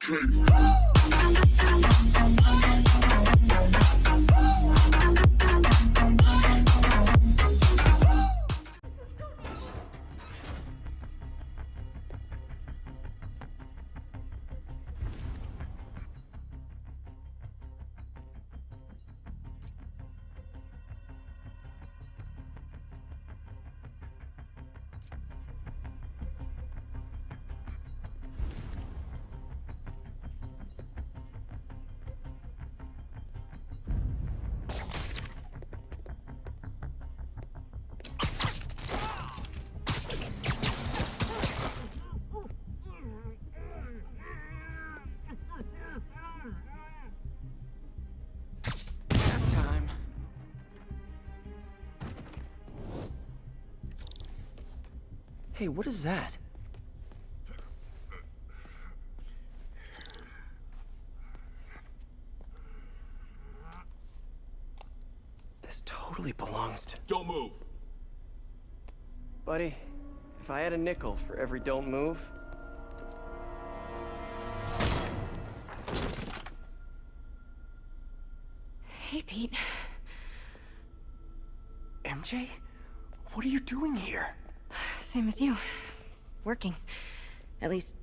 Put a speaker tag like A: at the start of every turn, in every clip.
A: Time. Hey, what is that? This totally belongs to...
B: Don't move.
A: Buddy, if I had a nickel for every don't move...
C: Hey, Pete.
A: MJ? What are you doing here?
C: Same as you. Working. At least,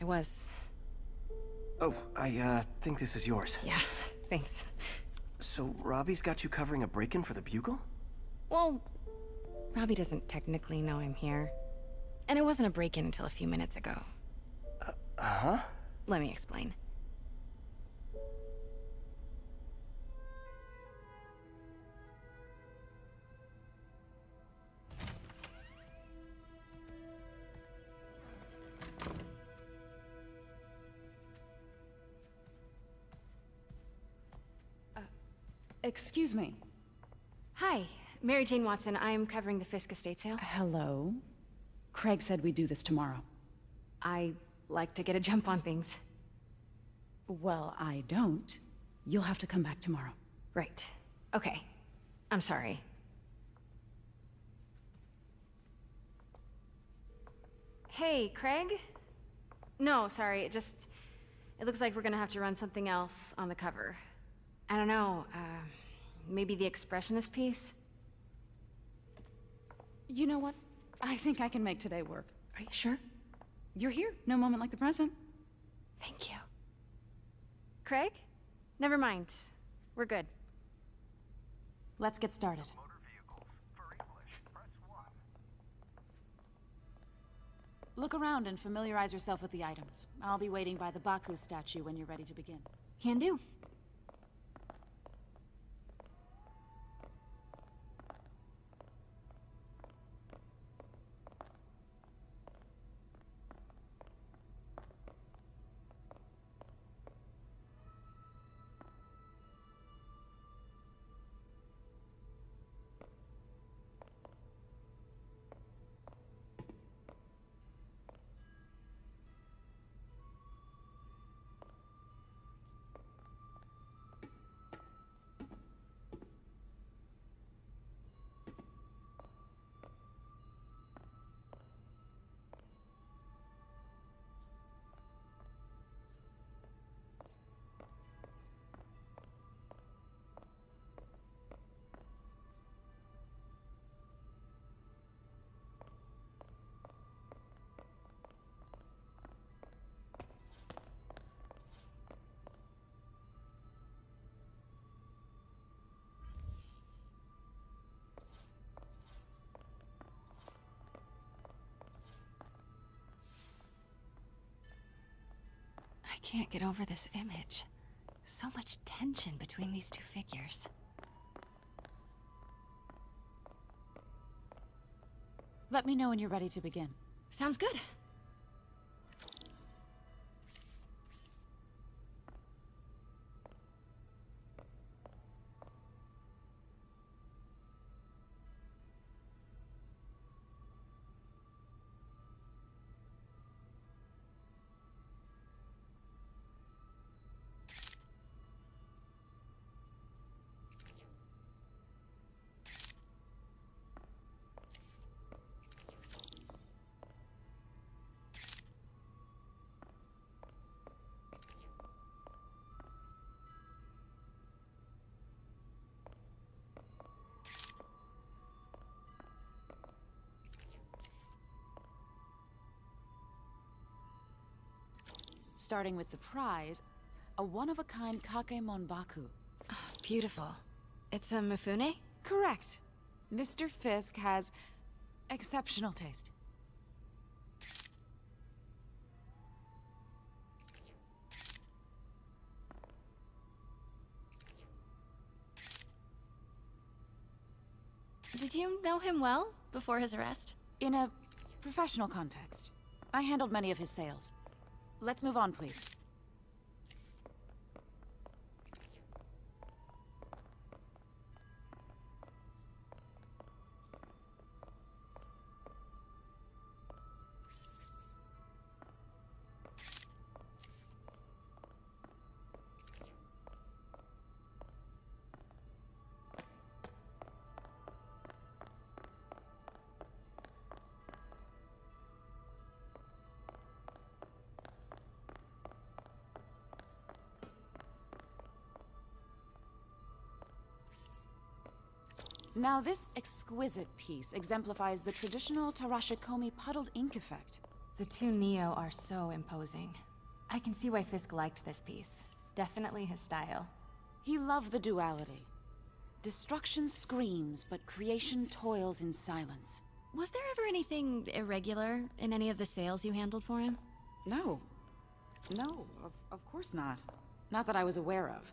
C: I was.
A: Oh, I think this is yours.
C: Yeah, thanks.
A: So, Robbie's got you covering a break-in for the Bugle?
C: Well, Robbie doesn't technically know I'm here. And it wasn't a break-in until a few minutes ago.
A: Uh-huh?
C: Let me explain.
D: Excuse me.
C: Hi, Mary Jane Watson. I'm covering the Fisk estate sale.
D: Hello. Craig said we'd do this tomorrow.
C: I like to get a jump on things.
D: Well, I don't. You'll have to come back tomorrow.
C: Right. Okay. I'm sorry. Hey, Craig? No, sorry, it looks like we're gonna have to run something else on the cover. I don't know, maybe the expressionist piece?
D: You know what? I think I can make today work.
C: Are you sure?
D: You're here. No moment like the present.
C: Thank you. Craig? Never mind. We're good.
D: Let's get started. Look around and familiarize yourself with the items. I'll be waiting by the Baku statue when you're ready to begin.
C: Can do. I can't get over this image. So much tension between these two figures.
D: Let me know when you're ready to begin.
C: Sounds good.
D: starting with the prize, a one-of-a-kind Kakemon Baku.
C: Beautiful. It's a Mifune?
D: Correct. Mr. Fisk has exceptional taste.
C: Did you know him well before his arrest?
D: In a professional context, I handled many of his sales. Let's move on, please. Now, this exquisite piece exemplifies the traditional Tarashikomi puddled ink effect.
C: The two Neo are so imposing. I can see why Fisk liked this piece. Definitely his style.
D: He loved the duality. Destruction screams, but creation toils in silence.
C: Was there ever anything irregular in any of the sales you handled for him?
D: No. No, of course not. Not that I was aware of.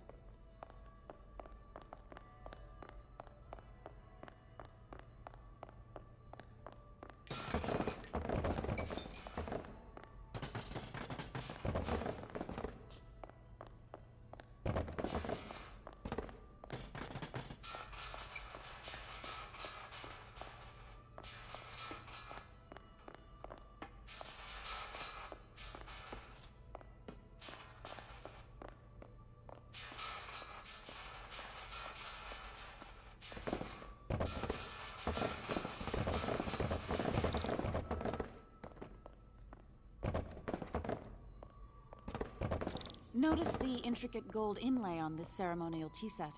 D: Notice the intricate gold inlay on this ceremonial tea set.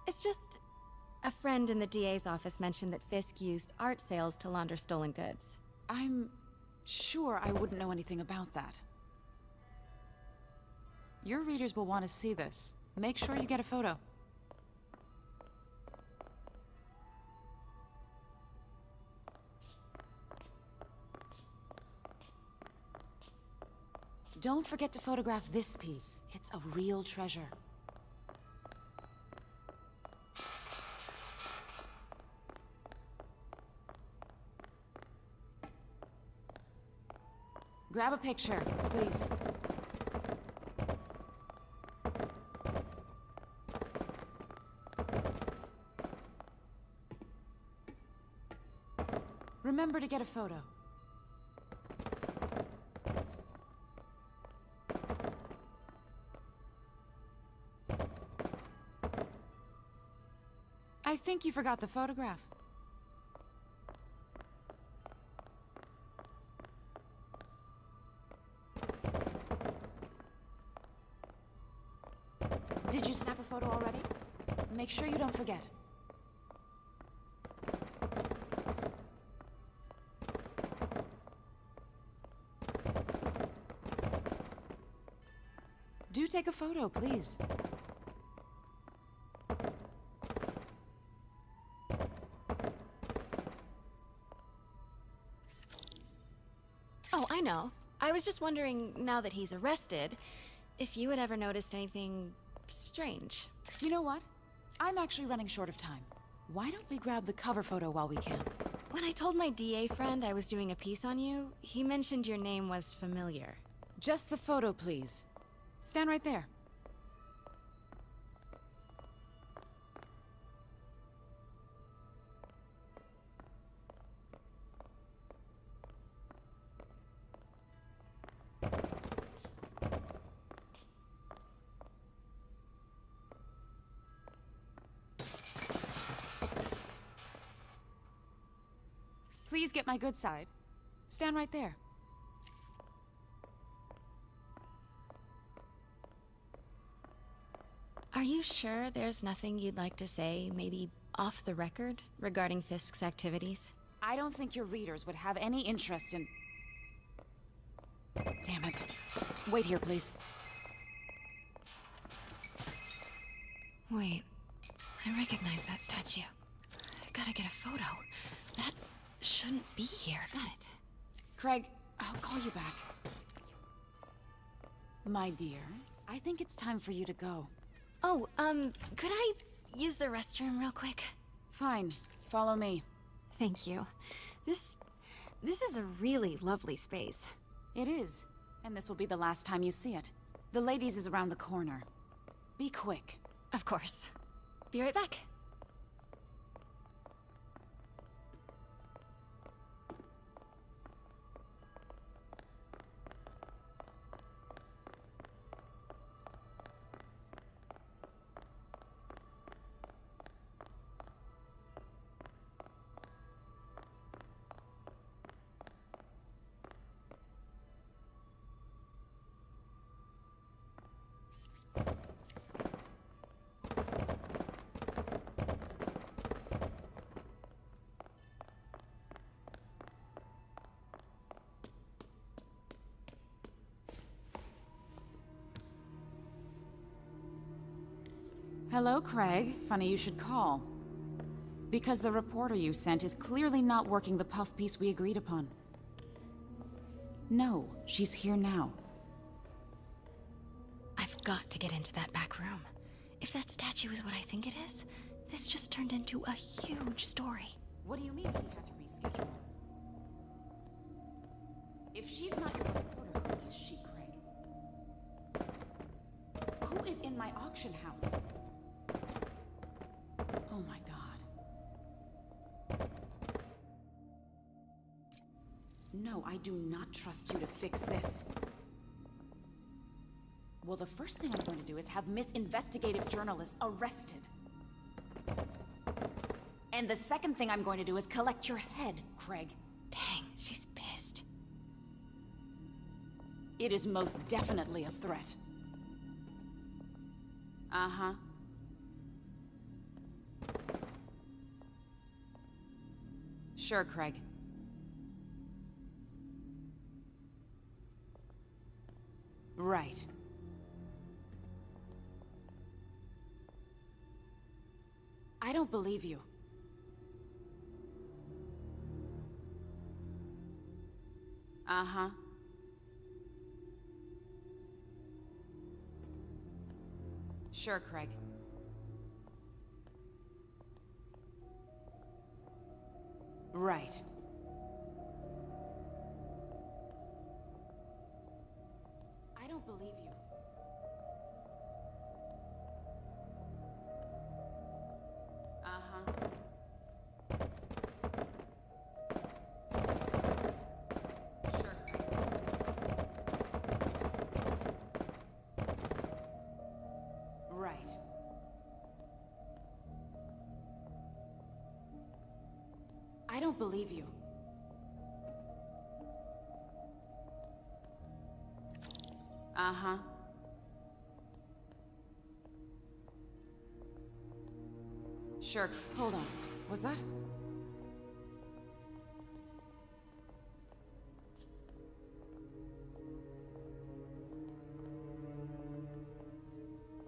C: It's just... a friend in the DA's office mentioned that Fisk used art sales to launder stolen goods.
D: I'm sure I wouldn't know anything about that. Your readers will want to see this. Make sure you get a photo. Don't forget to photograph this piece. It's a real treasure. Grab a picture, please. Remember to get a photo. I think you forgot the photograph. Did you snap a photo already? Make sure you don't forget. Do take a photo, please.
C: Oh, I know. I was just wondering, now that he's arrested, if you had ever noticed anything strange.
D: You know what? I'm actually running short of time. Why don't we grab the cover photo while we can?
C: When I told my DA friend I was doing a piece on you, he mentioned your name was familiar.
D: Just the photo, please. Stand right there. Please get my good side. Stand right there.
C: Are you sure there's nothing you'd like to say, maybe off the record, regarding Fisk's activities?
D: I don't think your readers would have any interest in... Damn it. Wait here, please.
B: Wait, I recognize that statue. I gotta get a photo. That shouldn't be here. Got it.
D: Craig, I'll call you back. My dear, I think it's time for you to go.
B: Oh, could I use the restroom real quick?
D: Fine. Follow me.
C: Thank you. This is a really lovely space.
D: It is. And this will be the last time you see it. The ladies is around the corner. Be quick.
C: Of course. Be right back.
D: Hello, Craig. Funny you should call. Because the reporter you sent is clearly not working the puff piece we agreed upon. No, she's here now.
B: I've got to get into that back room. If that statue is what I think it is, this just turned into a huge story.
D: What do you mean he had to reschedule? If she's not your reporter, who is she, Craig? Who is in my auction house? Oh my god. No, I do not trust you to fix this. Well, the first thing I'm going to do is have Miss Investigative Journalist arrested. And the second thing I'm going to do is collect your head, Craig.
B: Dang, she's pissed.
D: It is most definitely a threat. Uh-huh. Sure, Craig. Right. I don't believe you. Uh-huh. Sure, Craig. Right. I don't believe you. Uh-huh. Sure, Craig. Right. I don't believe you. Uh-huh. Sure. Hold on. Was that?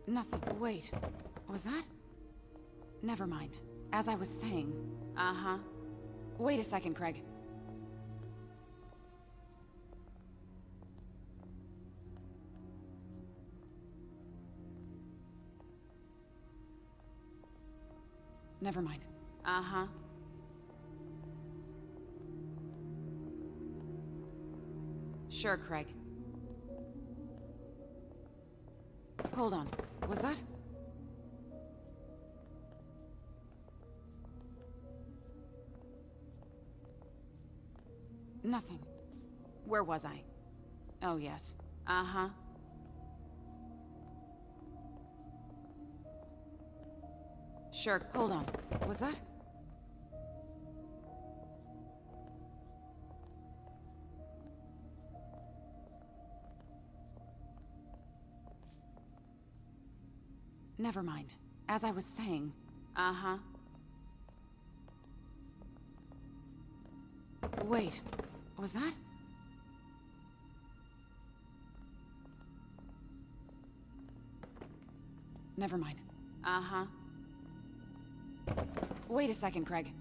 D: Nothing. Wait. Was that? Never mind. As I was saying. Uh-huh. Wait a second, Craig. Never mind. Uh-huh. Sure, Craig. Hold on. Was that? Nothing. Where was I? Oh, yes. Uh-huh. Sure. Hold on. Was that? Never mind. As I was saying. Uh-huh. Wait. Was that? Never mind. Uh-huh. Wait a second, Craig.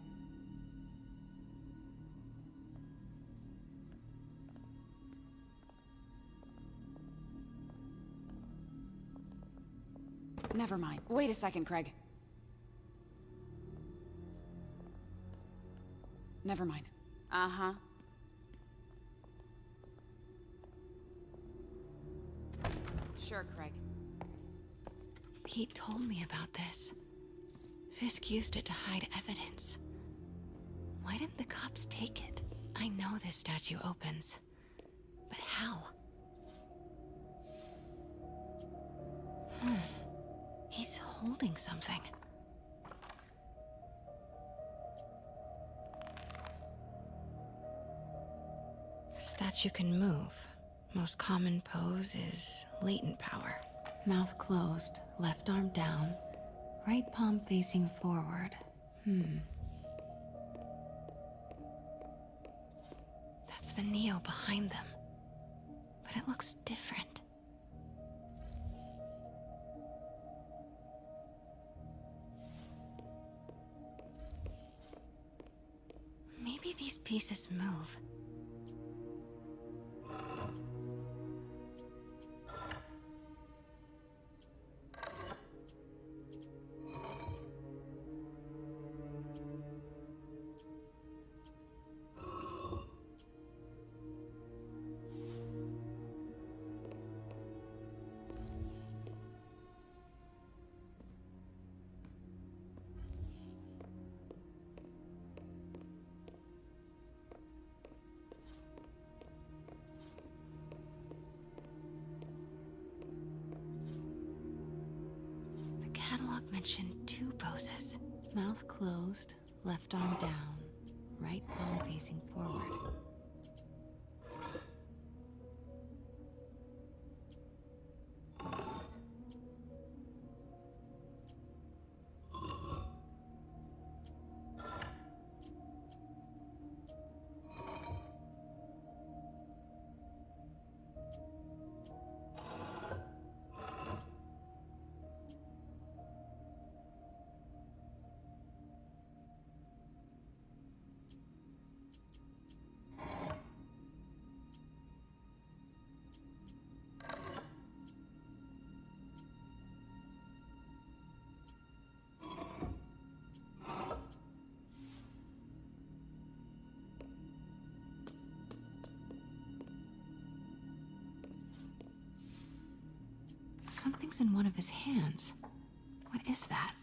D: Never mind. Wait a second, Craig. Never mind. Uh-huh. Sure, Craig.
B: Pete told me about this. Fisk used it to hide evidence. Why didn't the cops take it? I know this statue opens. But how? He's holding something. Statue can move. Most common pose is latent power. Mouth closed, left arm down, right palm facing forward. That's the Neo behind them. But it looks different. Maybe these pieces move. Catalog mentioned 2 poses. Mouth closed, left arm down, right palm facing forward. Something's in one of his hands. What is that?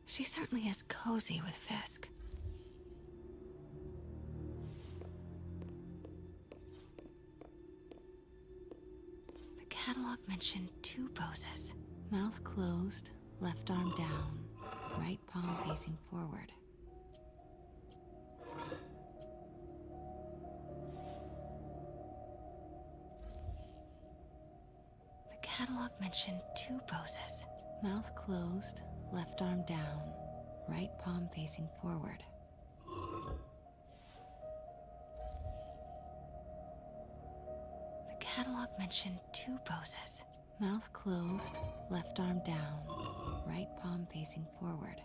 B: She certainly is cozy with Fisk. The catalog mentioned 2 poses. Mouth closed, left arm down, right palm facing forward. The catalog mentioned 2 poses. Mouth closed, left arm down, right palm facing forward. The catalog mentioned 2 poses. Mouth closed, left arm down, right palm facing forward.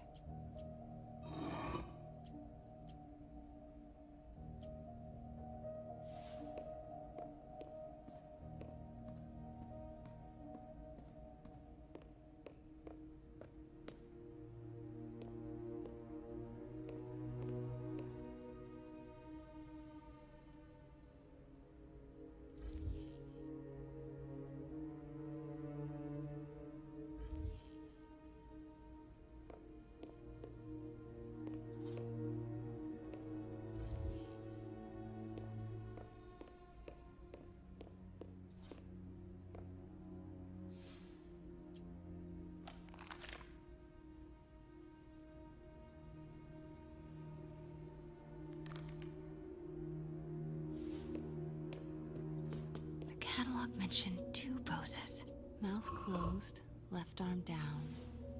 B: The catalog mentioned 2 poses. Mouth closed, left arm down,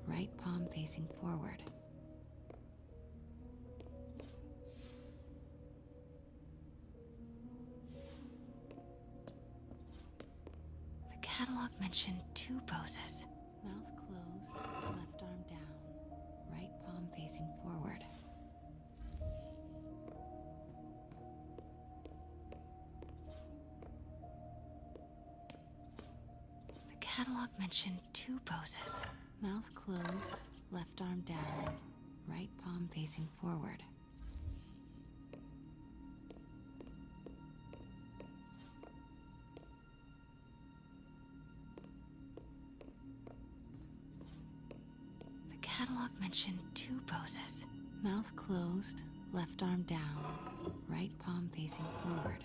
B: right palm facing forward. catalog mentioned two poses. Mouth closed, left arm down, right palm facing forward. The catalog mentioned two poses. Mouth closed, left arm down, right palm facing forward. The catalog mentioned two poses. Mouth closed, left arm down, right palm facing forward.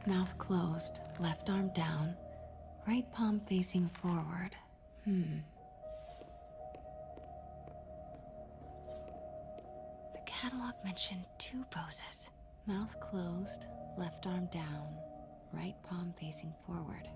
B: Mouth closed, left arm down, right palm facing forward. The catalog mentioned two poses. Mouth closed, left arm down, right palm facing forward.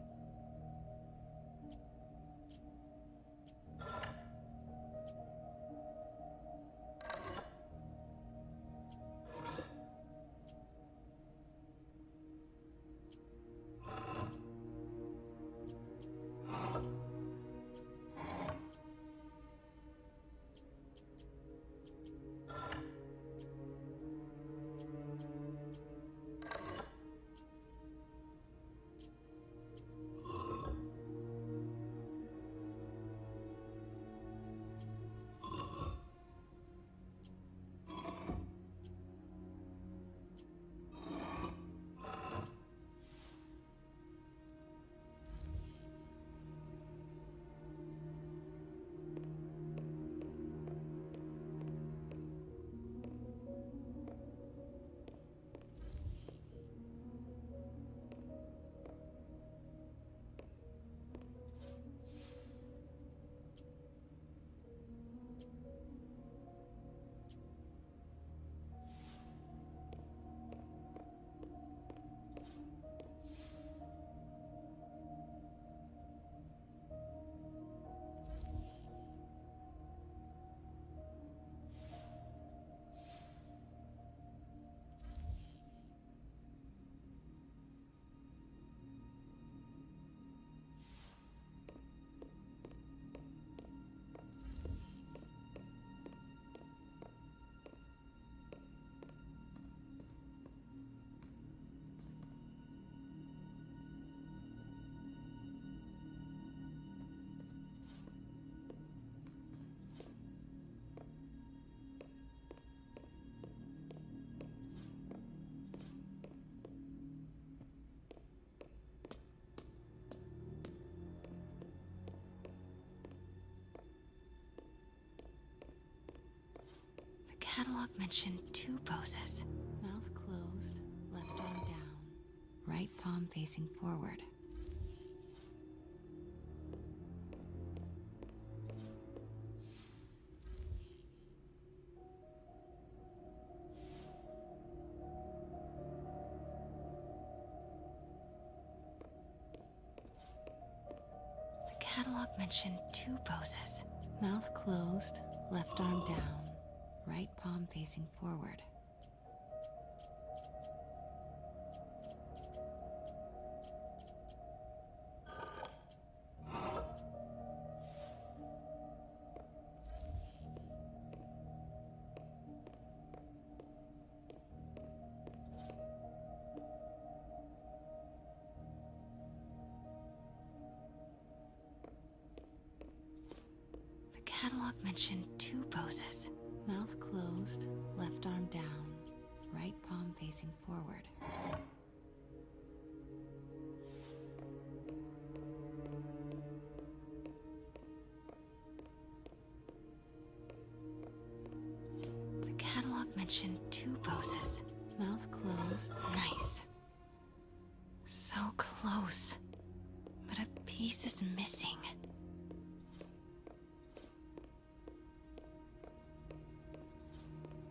B: Catalog mentioned two poses. Mouth closed, left arm down, right palm facing forward. The catalog mentioned two poses. Mouth closed, left arm down, right palm facing forward. The catalog mentioned two poses. Mouth closed, left arm down, right palm facing forward. mentioned 2 poses. Mouth closed. Nice. So close. But a piece is missing.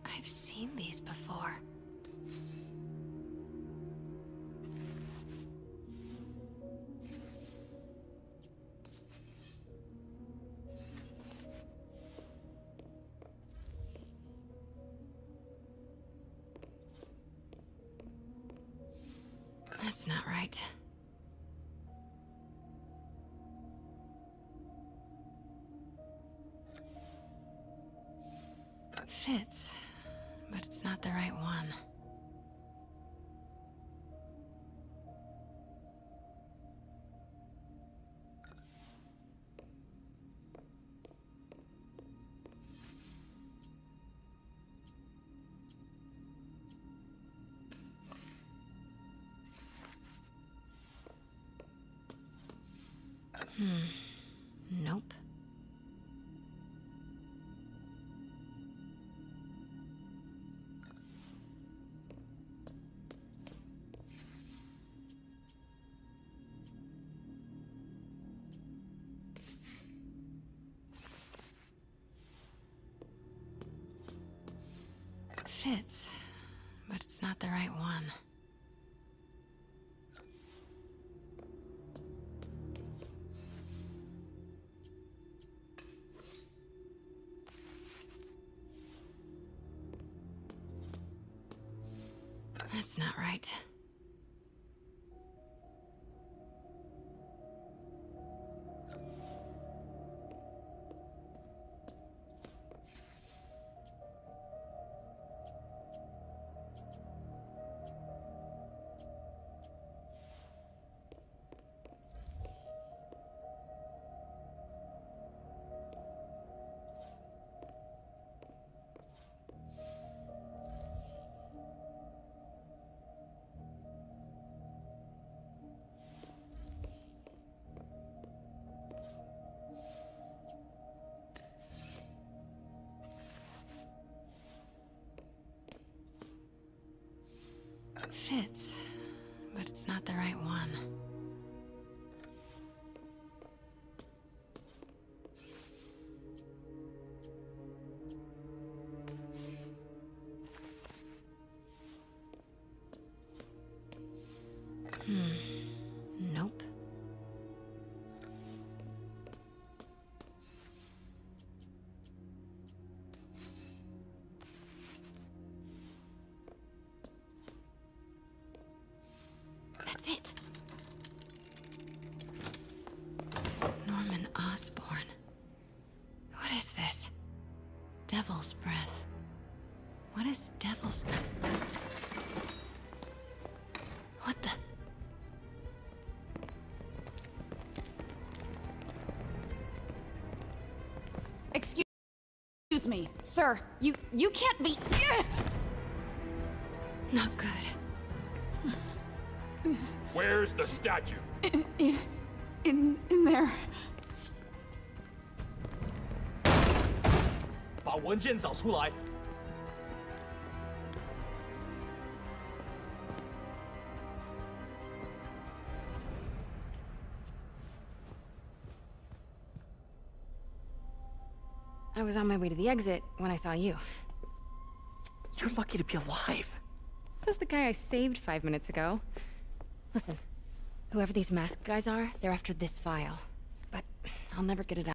B: I've seen these before. That's not right. Fits, but it's not the right one. Nope. Fits, but it's not the right one. That's not right. Fits, but it's not the right one. Nope. That's it. Norman Osborn. What is this? Devil's breath. What is devil's... What the...
D: Excuse me, sir. You can't be...
B: Not good.
E: Where's the statue?
D: In there.
E: 把文件找出来。
C: I was on my way to the exit when I saw you.
A: You're lucky to be alive.
C: Says the guy I saved 5 minutes ago. Listen, whoever these masked guys are, they're after this file. But I'll never get it out.